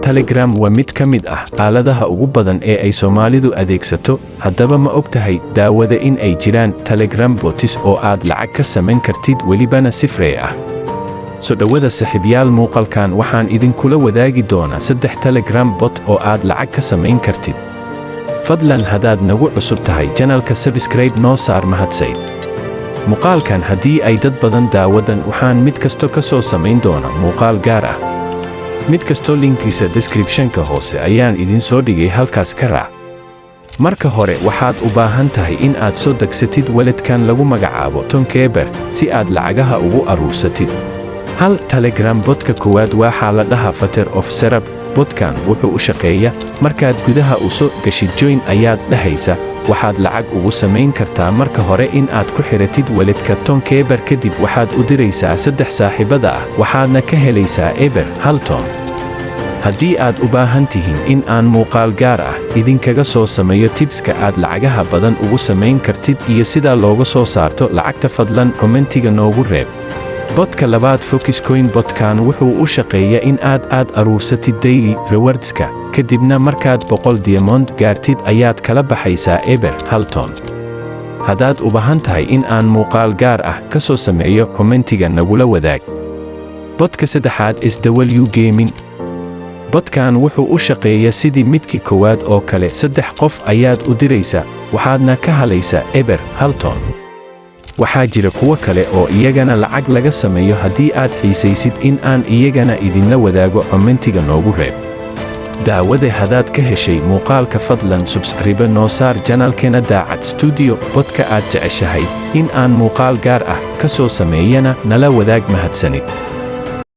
Telegram waa mid ka mid ah aaladaha ugu badan ee ay Soomaalidu adeegsato. Haddaba ma ogtahay daawada in ay jiraan Telegram bots oo aad lacag ka samayn kartid welibana si free ah? Soo dhawaada saaxiibayaal, muuqaalkan waxaan idinkula wadaagi doonaa 3 Telegram bot oo aad lacag ka samayn kartid. Fadlan haddaad nagu cusub tahay channelka subscribe noo saar, mahadsanid. Muuqaalkan haddii ay dad badan daawadaan waxaan mid kasto ka soo samayn doonaa muuqaal gaar ah. mid kastoo linkiisa description-ka hoose ayaan idin soo dhigay, halkaas ka raac. Marka hore waxaad u baahan tahay in aad soo degsatid wallet-kan lagu magacaabo Tonkeeber si aad lacagaha ugu aruursatid. Hal Telegram botka koowaad waxaa la dhahaa Future of Serap. Botkan wuxuu u shaqeeyaa markaad gudaha u soo gashid join ayaad dhahaysa. Waxaad lacag ugu samayn kartaa marka hore in aad ku xiratid wallet-ka Tonkeeber, kadib waxaad u diraysaa 3 saaxiibada ah, waxaadna ka helaysaa eber 1 ton. Haddii aad u baahan tihiin in aan muuqaal gaar ah idinkaga soo sameeyo tipska aad lacagaha badan ugu samayn kartid iyo sida looga soo saarto lacagta, fadlan kommentiga noogu reeb. Botka labaad Foxcoin. Botkan wuxuu u shaqeeyaa in aad aruursatid daily rewardska, kadibna markaad 100 diamond gaartid ayaad kala baxaysaa eber 1 ton. Haddaad u baahan tahay in aan muuqaal gaar ah ka soo sameeyo, kommentiga nagula wadaag. Botka saddexaad SW Gaming. Botkan wuxuu u shaqeeyaa sidii midkii koowaad oo kale. 3 qof ayaad u diraysaa, waxaadna ka helaysaa eber 1 ton. Waxaa jira kuwa kale oo iyagana lacag laga sameeyo. Haddii aad xiisaysid in aan iyagana idinla wadaago, kommentiga noogu reeb. daawade haddaad ka heshay muuqaalka, fadlan subscribe noo saar channelkeena Daacad Studio. Botka aad jeceshahay in aan muuqaal gaar ah ka soo sameeyana nala wadaag, mahadsanid.